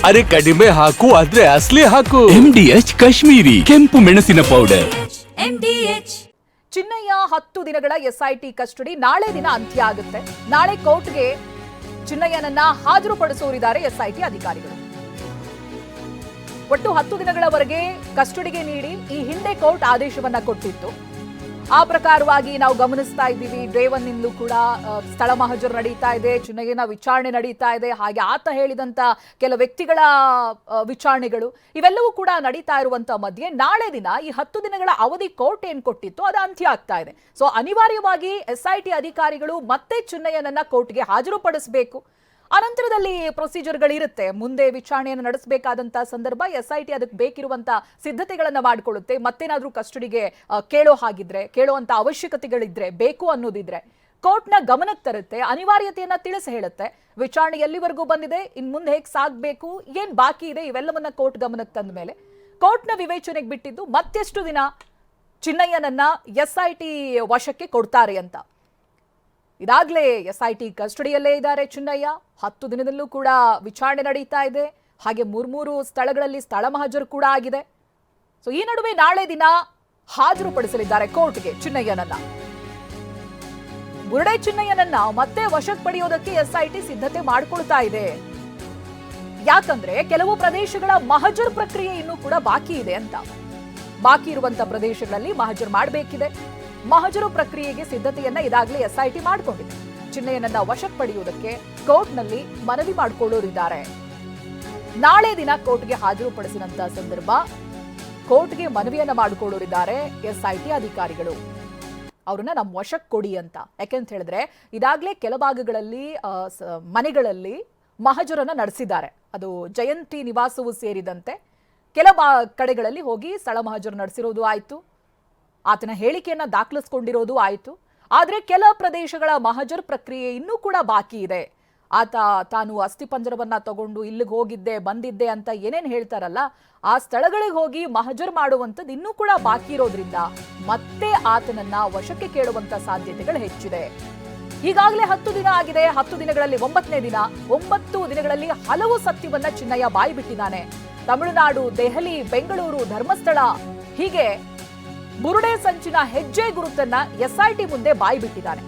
ಅರೆ ಕಡಿಮೆ ಹಾಕು ಆದ್ರೆ ಅಸ್ಲಿ ಹಾಕು. MDH ಕಾಶ್ಮೀರಿ ಕೆಂಪು ಮೆಣಸಿನ ಪೌಡರ್. ಚಿನ್ನಯ್ಯ 10 ದಿನಗಳ SIT ಕಸ್ಟಡಿ ನಾಳೆ ದಿನ ಅಂತ್ಯ ಆಗುತ್ತೆ. ನಾಳೆ ಕೋರ್ಟ್ಗೆ ಚಿನ್ನಯ್ಯನನ್ನ ಹಾಜರುಪಡಿಸೋರಿದ್ದಾರೆ SIT ಅಧಿಕಾರಿಗಳು. ಒಟ್ಟು 10 ದಿನಗಳವರೆಗೆ ಕಸ್ಟಡಿಗೆ ನೀಡಿ ಈ ಹಿಂದೆ ಕೋರ್ಟ್ ಆದೇಶವನ್ನ ಕೊಟ್ಟಿತ್ತು. ಆ ಪ್ರಕಾರವಾಗಿ ನಾವು ಗಮನಿಸ್ತಾ ಇದ್ದೀವಿ. ಡೇ 1 ನಿಂದಲೂ ಕೂಡ ಸ್ಥಳ ಮಹಜರು ನಡೀತಾ ಇದೆ, ಚಿನ್ನಯ್ಯನ ವಿಚಾರಣೆ ನಡೀತಾ ಇದೆ. ಹಾಗೆ ಆತ ಹೇಳಿದಂತ ಕೆಲ ವ್ಯಕ್ತಿಗಳ ವಿಚಾರಣೆಗಳು ಇವೆಲ್ಲವೂ ಕೂಡ ನಡೀತಾ ಇರುವಂತ ಮಧ್ಯೆ ನಾಳೆ ದಿನ ಈ 10 ದಿನಗಳ ಅವಧಿ ಕೋರ್ಟ್ ಏನ್ ಕೊಟ್ಟಿತ್ತು ಅದು ಅಂತ್ಯ ಆಗ್ತಾ ಇದೆ. ಸೊ ಅನಿವಾರ್ಯವಾಗಿ SIT ಅಧಿಕಾರಿಗಳು ಮತ್ತೆ ಚಿನ್ನಯ್ಯನನ್ನ ಕೋರ್ಟ್ಗೆ ಹಾಜರುಪಡಿಸಬೇಕು. ಅನಂತರದಲ್ಲಿ ಪ್ರೊಸೀಜರ್ಗಳಿರುತ್ತೆ. ಮುಂದೆ ವಿಚಾರಣೆಯನ್ನು ನಡೆಸಬೇಕಾದಂತ ಸಂದರ್ಭ SIT ಅದಕ್ಕೆ ಬೇಕಿರುವಂತ ಸಿದ್ಧತೆಗಳನ್ನ ಮಾಡಿಕೊಳ್ಳುತ್ತೆ. ಮತ್ತೇನಾದ್ರೂ ಕಸ್ಟಡಿಗೆ ಕೇಳುವಂತ ಅವಶ್ಯಕತೆಗಳಿದ್ರೆ, ಬೇಕು ಅನ್ನೋದಿದ್ರೆ ಕೋರ್ಟ್ನ ಗಮನಕ್ಕೆ ತರುತ್ತೆ, ಅನಿವಾರ್ಯತೆಯನ್ನ ತಿಳಿಸಿ ಹೇಳುತ್ತೆ. ವಿಚಾರಣೆ ಎಲ್ಲಿವರೆಗೂ ಬಂದಿದೆ, ಇನ್ ಮುಂದೆ ಹೇಗೆ ಸಾಗಬೇಕು, ಏನ್ ಬಾಕಿ ಇದೆ, ಇವೆಲ್ಲವನ್ನ ಕೋರ್ಟ್ ಗಮನಕ್ಕೆ ತಂದ ಮೇಲೆ ಕೋರ್ಟ್ನ ವಿವೇಚನೆಗೆ ಬಿಟ್ಟಿದ್ದು ಮತ್ತೆಷ್ಟು ದಿನ ಚಿನ್ನಯ್ಯನನ್ನ SIT ವಶಕ್ಕೆ ಕೊಡ್ತಾರೆ ಅಂತ. ಇದಾಗಲೇ SIT ಕಸ್ಟಡಿಯಲ್ಲೇ ಇದ್ದಾರೆ ಚಿನ್ನಯ್ಯ. 10 ದಿನದಲ್ಲೂ ಕೂಡ ವಿಚಾರಣೆ ನಡೀತಾ ಇದೆ. ಹಾಗೆ 3 ಸ್ಥಳಗಳಲ್ಲಿ ಸ್ಥಳ ಮಹಜರು ಕೂಡ ಆಗಿದೆ. ಸೊ ಈ ನಡುವೆ ನಾಳೆ ದಿನ ಹಾಜರುಪಡಿಸಲಿದ್ದಾರೆ ಕೋರ್ಟ್ಗೆ ಚಿನ್ನಯ್ಯನನ್ನ. ಬುರುಡೆ ಚಿನ್ನಯ್ಯನನ್ನ ಮತ್ತೆ ವಶಕ್ಕೆ ಪಡೆಯೋದಕ್ಕೆ SIT ಸಿದ್ಧತೆ ಮಾಡಿಕೊಳ್ತಾ ಇದೆ. ಯಾಕಂದ್ರೆ ಕೆಲವು ಪ್ರದೇಶಗಳ ಮಹಜರು ಪ್ರಕ್ರಿಯೆ ಇನ್ನೂ ಕೂಡ ಬಾಕಿ ಇದೆ ಅಂತ. ಬಾಕಿ ಇರುವಂತ ಪ್ರದೇಶಗಳಲ್ಲಿ ಮಹಜರು ಮಾಡಬೇಕಿದೆ. ಮಹಜರು ಪ್ರಕ್ರಿಯೆಗೆ ಸಿದ್ಧತೆಯನ್ನ ಇದಾಗಲೇ SIT ಮಾಡಿಕೊಂಡಿದೆ. ಚಿನ್ನಯ್ಯನನ್ನ ವಶಕ್ಕೆ ಪಡೆಯುವುದಕ್ಕೆ ಕೋರ್ಟ್ನಲ್ಲಿ ಮನವಿ ಮಾಡಿಕೊಳ್ಳೋರಿದ್ದಾರೆ. ನಾಳೆ ದಿನ ಕೋರ್ಟ್ಗೆ ಹಾಜರುಪಡಿಸಿದಂತ ಸಂದರ್ಭ ಕೋರ್ಟ್ಗೆ ಮನವಿಯನ್ನ ಮಾಡಿಕೊಳ್ಳೋರಿದ್ದಾರೆ SIT ಅಧಿಕಾರಿಗಳು. ಅವ್ರನ್ನ ನಮ್ಮ ವಶಕ್ಕೆ ಕೊಡಿ ಅಂತ. ಯಾಕೆಂತ ಹೇಳಿದ್ರೆ ಇದಾಗಲೇ ಕೆಲ ಭಾಗಗಳಲ್ಲಿ ಮನೆಗಳಲ್ಲಿ ಮಹಜರನ್ನ ನಡೆಸಿದ್ದಾರೆ. ಅದು ಜಯಂತಿ ನಿವಾಸವೂ ಸೇರಿದಂತೆ ಕೆಲ ಕಡೆಗಳಲ್ಲಿ ಹೋಗಿ ಸ್ಥಳ ಮಹಜರು ನಡೆಸಿರೋದು ಆಯ್ತು, ಆತನ ಹೇಳಿಕೆಯನ್ನ ದಾಖಲಿಸಿಕೊಂಡಿರೋದು ಆಯಿತು. ಆದರೆ ಕೆಲ ಪ್ರದೇಶಗಳ ಮಹಜರ್ ಪ್ರಕ್ರಿಯೆ ಇನ್ನೂ ಕೂಡ ಬಾಕಿ ಇದೆ. ಆತ ತಾನು ಅಸ್ಥಿಪಂಜರವನ್ನ ತಗೊಂಡು ಇಲ್ಲಿಗೆ ಹೋಗಿದ್ದೆ ಬಂದಿದ್ದೆ ಅಂತ ಏನೇನು ಹೇಳ್ತಾರಲ್ಲ, ಆ ಸ್ಥಳಗಳಿಗೆ ಹೋಗಿ ಮಹಜರ್ ಮಾಡುವಂಥದ್ದು ಇನ್ನೂ ಕೂಡ ಬಾಕಿ ಇರೋದ್ರಿಂದ ಮತ್ತೆ ಆತನನ್ನ ವಶಕ್ಕೆ ಕೇಳುವಂತ ಸಾಧ್ಯತೆಗಳು ಹೆಚ್ಚಿದೆ. ಈಗಾಗಲೇ 10 ದಿನ ಆಗಿದೆ. 10 ದಿನಗಳಲ್ಲಿ 9ನೇ ದಿನ. 9 ದಿನಗಳಲ್ಲಿ ಹಲವು ಸತ್ಯವನ್ನ ಚಿನ್ನಯ್ಯ ಬಾಯಿ ಬಿಟ್ಟಿದ್ದಾನೆ. ತಮಿಳುನಾಡು, ದೆಹಲಿ, ಬೆಂಗಳೂರು, ಧರ್ಮಸ್ಥಳ ಹೀಗೆ ಬುರುಡೆ ಸಂಚಿನ ಹೆಜ್ಜೆ ಗುರುತನ್ನ SIT ಮುಂದೆ ಬಾಯಿ ಬಿಟ್ಟಿದ್ದಾನೆ.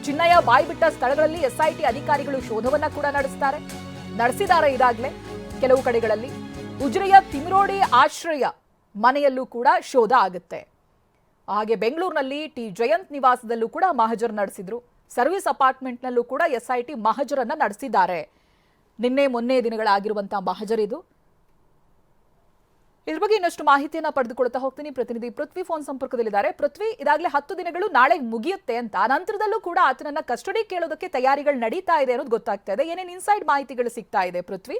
ಚಿನ್ನಯ್ಯ ಬಾಯಿ ಬಿಟ್ಟ ಸ್ಥಳಗಳಲ್ಲಿ SIT ಅಧಿಕಾರಿಗಳು ಶೋಧವನ್ನ ಕೂಡ ನಡೆಸಿದ್ದಾರೆ. ಇದಾಗಲೇ ಕೆಲವು ಕಡೆಗಳಲ್ಲಿ ಉಜಿರೆಯ ತಿಮ್ರೋಡಿ ಆಶ್ರಯ ಮನೆಯಲ್ಲೂ ಕೂಡ ಶೋಧ ಆಗುತ್ತೆ. ಹಾಗೆ ಬೆಂಗಳೂರಿನಲ್ಲಿ ಜಯಂತ್ ನಿವಾಸದಲ್ಲೂ ಕೂಡ ಮಹಜರ್ ನಡೆಸಿದ್ರು. ಸರ್ವಿಸ್ ಅಪಾರ್ಟ್ಮೆಂಟ್ನಲ್ಲೂ ಕೂಡ SIT ಮಹಜರನ್ನ ನಡೆಸಿದ್ದಾರೆ. ನಿನ್ನೆ ಮೊನ್ನೆ ದಿನಗಳಾಗಿರುವಂತಹ ಮಹಜರ್ ಇದು. ಇದ್ರ ಬಗ್ಗೆ ಇನ್ನಷ್ಟು ಮಾಹಿತಿಯನ್ನ ಪಡೆದುಕೊಳ್ತಾ ಹೋಗ್ತೀನಿ. ಪ್ರತಿನಿಧಿ ಪೃಥ್ವಿ ಫೋನ್ ಸಂಪರ್ಕದಲ್ಲಿದ್ದಾರೆ. ಪೃಥ್ವಿ, ಇದಾಗಲೇ 10 ದಿನಗಳು ನಾಳೆ ಮುಗಿಯುತ್ತೆ ಅಂತ, ನಂತರದಲ್ಲೂ ಕೂಡ ಆತನನ್ನ ಕಸ್ಟಡಿ ಕೇಳೋದಕ್ಕೆ ತಯಾರಿಗಳು ನಡೀತಾ ಇದೆ ಅನ್ನೋದು ಗೊತ್ತಾಗ್ತಾ ಇದೆ. ಏನೇನು ಇನ್ಸೈಡ್ ಮಾಹಿತಿಗಳು ಸಿಗ್ತಾ ಇದೆ ಪೃಥ್ವಿ?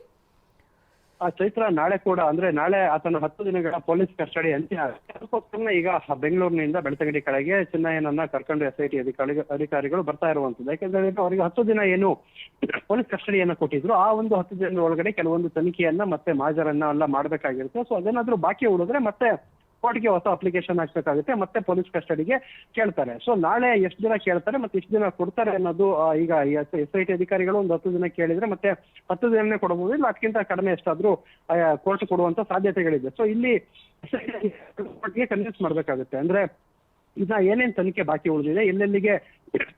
ಚೈತ್ರ, ನಾಳೆ ಕೂಡ ಅಂದ್ರೆ ನಾಳೆ ಆತನ 10 ದಿನಗಳ ಪೊಲೀಸ್ ಕಸ್ಟಡಿ ಅಂತ್ಯ ಆಗುತ್ತೆ. ಅದಕ್ಕೋಸ್ಕರ ಈಗ ಬೆಂಗಳೂರಿನಿಂದ ಬೆಳ್ತಂಗಡಿ ಕಡೆಗೆ ಚಿನ್ನಯ್ಯನನ್ನ ಕರ್ಕೊಂಡು SIT ಅಧಿಕಾರಿಗಳು ಬರ್ತಾ ಇರುವಂತದ್ದು. ಯಾಕಂದ್ರೆ ಅವರಿಗೆ 10 ದಿನ ಏನು ಪೊಲೀಸ್ ಕಸ್ಟಡಿಯನ್ನ ಕೊಟ್ಟಿದ್ರು, ಆ ಒಂದು 10 ದಿನದ ಒಳಗಡೆ ಕೆಲವೊಂದು ತನಿಖೆಯನ್ನ ಮತ್ತೆ ಮಾಜರನ್ನ ಎಲ್ಲ ಮಾಡ್ಬೇಕಾಗಿರುತ್ತೆ. ಸೊ ಅದೇನಾದ್ರೂ ಬಾಕಿ ಉಳಿದ್ರೆ ಮತ್ತೆ ಕೋರ್ಟ್ಗೆ ಹೊಸ ಅಪ್ಲಿಕೇಶನ್ ಹಾಕ್ಬೇಕಾಗುತ್ತೆ, ಮತ್ತೆ ಪೊಲೀಸ್ ಕಸ್ಟಡಿಗೆ ಕೇಳ್ತಾರೆ. ಸೊ ನಾಳೆ ಎಷ್ಟು ದಿನ ಕೇಳ್ತಾರೆ ಮತ್ತೆ ಎಷ್ಟು ದಿನ ಕೊಡ್ತಾರೆ ಅನ್ನೋದು ಈಗ SIT ಅಧಿಕಾರಿಗಳು ಒಂದು 10 ದಿನ ಕೇಳಿದ್ರೆ ಮತ್ತೆ 10 ದಿನನೇ ಕೊಡಬಹುದು, ಇಲ್ಲ ಅದಕ್ಕಿಂತ ಕಡಿಮೆ ಎಷ್ಟಾದ್ರೂ ಕೋರ್ಟ್ ಕೊಡುವಂತ ಸಾಧ್ಯತೆಗಳಿದೆ. ಸೊ ಇಲ್ಲಿ ಕೋರ್ಟ್ಗೆ ಕನ್ವಿನ್ಸ್ ಮಾಡ್ಬೇಕಾಗುತ್ತೆ. ಅಂದ್ರೆ ಈಗ ಏನೇನ್ ತನಿಖೆ ಬಾಕಿ ಉಳಿದಿದೆ, ಎಲ್ಲೆಲ್ಲಿಗೆ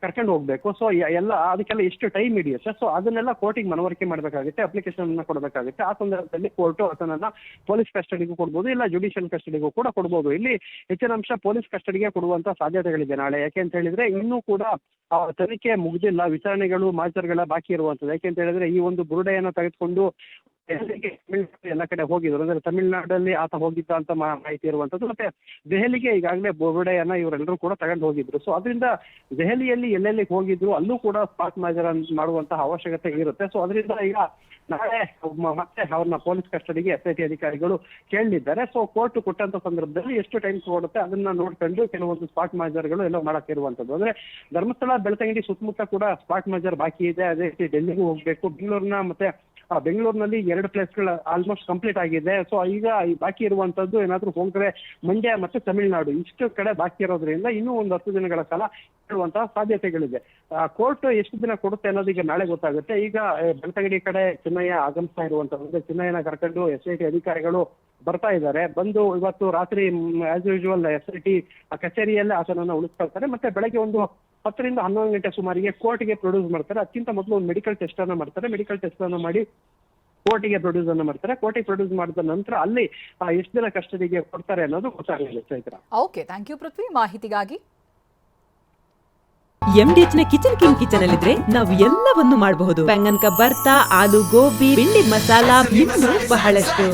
ಕರ್ಕೊಂಡು ಹೋಗ್ಬೇಕು, ಸೊ ಎಲ್ಲ ಅದಕ್ಕೆಲ್ಲ ಎಷ್ಟು ಟೈಮ್ ಹಿಡಿಯುತ್ತೆ, ಸೊ ಅದನ್ನೆಲ್ಲ ಕೋರ್ಟಿಗೆ ಮನವರಿಕೆ ಮಾಡ್ಬೇಕಾಗುತ್ತೆ, ಅಪ್ಲಿಕೇಶನ್ ಅನ್ನ ಕೊಡಬೇಕಾಗುತ್ತೆ. ಆ ಸಂದರ್ಭದಲ್ಲಿ ಕೋರ್ಟ್ ಅದನ್ನ ಪೊಲೀಸ್ ಕಸ್ಟಡಿಗೂ ಕೊಡ್ಬೋದು, ಇಲ್ಲ ಜುಡಿಷಿಯಲ್ ಕಸ್ಟಡಿಗೂ ಕೂಡ ಕೊಡ್ಬೋದು. ಇಲ್ಲಿ ಹೆಚ್ಚಿನ ಅಂಶ ಪೊಲೀಸ್ ಕಸ್ಟಡಿಗೆ ಕೊಡುವಂತ ಸಾಧ್ಯತೆಗಳಿದೆ ನಾಳೆ. ಯಾಕೆ ಅಂತ ಹೇಳಿದ್ರೆ ಇನ್ನೂ ಕೂಡ ತನಿಖೆ ಮುಗ್ದಿಲ್ಲ, ವಿಚಾರಣೆಗಳು ಮಾಜರ್ಗಳ ಬಾಕಿ ಇರುವಂತದ್ದು. ಯಾಕೆ ಅಂತ ಹೇಳಿದ್ರೆ ಈ ಒಂದು ಬುರುಡೆಯನ್ನ ತೆಗೆದುಕೊಂಡು ಎಲ್ಲ ಕಡೆ ಹೋಗಿದ್ರು. ಅಂದ್ರೆ ತಮಿಳುನಾಡಲ್ಲಿ ಆತ ಹೋಗಿದ್ದ ಅಂತ ಮಾಹಿತಿ ಇರುವಂತದ್ದು. ಮತ್ತೆ ದೆಹಲಿಗೆ ಈಗಾಗಲೇ ಬುರುಡೆಯನ್ನ ಇವರೆಲ್ಲರೂ ಕೂಡ ತಗೊಂಡು ಹೋಗಿದ್ರು. ಸೊ ಅದರಿಂದ ದೆಹಲಿಯಲ್ಲಿ ಎಲ್ಲೆಲ್ಲಿ ಹೋಗಿದ್ರು ಅಲ್ಲೂ ಕೂಡ ಸ್ಪಾಟ್ ಮಾಜರ್ ಮಾಡುವಂತಹ ಅವಶ್ಯಕತೆ ಇರುತ್ತೆ. ಸೊ ಅದರಿಂದ ಈಗ ನಾಳೆ ಮತ್ತೆ ಅವ್ರನ್ನ ಪೊಲೀಸ್ ಕಸ್ಟಡಿಗೆ SIT ಅಧಿಕಾರಿಗಳು ಕೇಳಲಿದ್ದಾರೆ. ಸೊ ಕೋರ್ಟ್ ಕೊಟ್ಟಂತ ಸಂದರ್ಭದಲ್ಲಿ ಎಷ್ಟು ಟೈಮ್ ಕೊಡುತ್ತೆ ಅದನ್ನ ನೋಡ್ಕೊಂಡು ಕೆಲವೊಂದು ಸ್ಪಾಟ್ ಮಾಜರ್ಗಳು ಎಲ್ಲ ಮಾಡಕ್ ಇರುವಂತದ್ದು. ಅಂದ್ರೆ ಧರ್ಮಸ್ಥಳ, ಬೆಳ್ತಂಗಡಿ ಸುತ್ತಮುತ್ತ ಕೂಡ ಸ್ಪಾಟ್ ಮಾಜರ್ ಬಾಕಿ ಇದೆ. ಅದೇ ರೀತಿ ಡೆಲ್ಲಿಗೂ ಹೋಗ್ಬೇಕು, ಬೆಂಗಳೂರಿನ ಮತ್ತೆ ಬೆಂಗಳೂರಿನಲ್ಲಿ 2 ಪ್ಲೇಸ್ಗಳು ಆಲ್ಮೋಸ್ಟ್ ಕಂಪ್ಲೀಟ್ ಆಗಿದೆ. ಸೊ ಈಗ ಈ ಬಾಕಿ ಇರುವಂತದ್ದು ಏನಾದ್ರೂ ಹೋಗ್ರೆ ಮಂಡ್ಯ ಮತ್ತೆ ತಮಿಳುನಾಡು ಇಷ್ಟು ಕಡೆ ಬಾಕಿ ಇರೋದ್ರಿಂದ ಇನ್ನೂ ಒಂದು 10 ದಿನಗಳ ಕಾಲ ಹೇಳುವಂತಹ ಸಾಧ್ಯತೆಗಳಿದೆ. ಕೋರ್ಟ್ ಎಷ್ಟು ದಿನ ಕೊಡುತ್ತೆ ಅನ್ನೋದು ಈಗ ನಾಳೆ ಗೊತ್ತಾಗುತ್ತೆ. ಈಗ ಬೆಳ್ತಂಗಡಿ ಕಡೆ ಚಿನ್ನಯ್ಯ ಆಗಮಿಸ್ತಾ ಇರುವಂತದ್ದು, ಚಿನ್ನಯ್ಯನ ಕರ್ಕೊಂಡು SIT ಅಧಿಕಾರಿಗಳು ಬರ್ತಾ ಇದ್ದಾರೆ. ಬಂದು ಇವತ್ತು ರಾತ್ರಿ ಆಸ್ ಯೂಶುವಲ್ SIT ಕಚೇರಿಯಲ್ಲೇ ಆತನನ್ನ ಉಳಿಸ್ಕೊಳ್ತಾರೆ. ಮತ್ತೆ ಬೆಳಗ್ಗೆ ಒಂದು 10 ರಿಂದ 11 ಗಂಟೆ ಸುಮಾರಿಗೆ ಕೋರ್ಟ್ಗೆ ಪ್ರೊಡ್ಯೂಸ್ ಮಾಡ್ತಾರೆ. ಅದಕ್ಕಿಂತ ಮೊದಲು ಒಂದು ಮೆಡಿಕಲ್ ಟೆಸ್ಟ್ ಅನ್ನ ಮಾಡ್ತಾರೆ. ಮೆಡಿಕಲ್ ಟೆಸ್ಟ್ ಅನ್ನ ಮಾಡಿ ಕೋರ್ಟಿಗೆ ಪ್ರೊಡ್ಯೂಸ್ ಅನ್ನ ಮಾಡ್ತಾರೆ. ಕೋರ್ಟಿಗೆ ಪ್ರೊಡ್ಯೂಸ್ ಮಾಡಿದ ನಂತರ ಅಲ್ಲಿ ಎಷ್ಟು ದಿನ ಕಸ್ಟಡಿಗೆ ಕೊಡ್ತಾರೆ ಅನ್ನೋದು ಗೊತ್ತಾಗಲಿದೆ ಚೈತ್ರ. ಓಕೆ, ಥ್ಯಾಂಕ್ ಯು ಪೃಥ್ವಿ ಮಾಹಿತಿಗಾಗಿ. MDH ನ ಕಿಚನ್ ಅಲ್ಲಿದ್ರೆ ನಾವು ಎಲ್ಲವನ್ನು ಮಾಡಬಹುದು. ಬೆಂಗನ್ ಕಾ ಬರ್ತಾ, ಆಲೂ ಗೋಬಿ, ಭಿಂಡಿ ಮಸಾಲಾ, ಇನ್ನೂ ಬಹಳಷ್ಟು.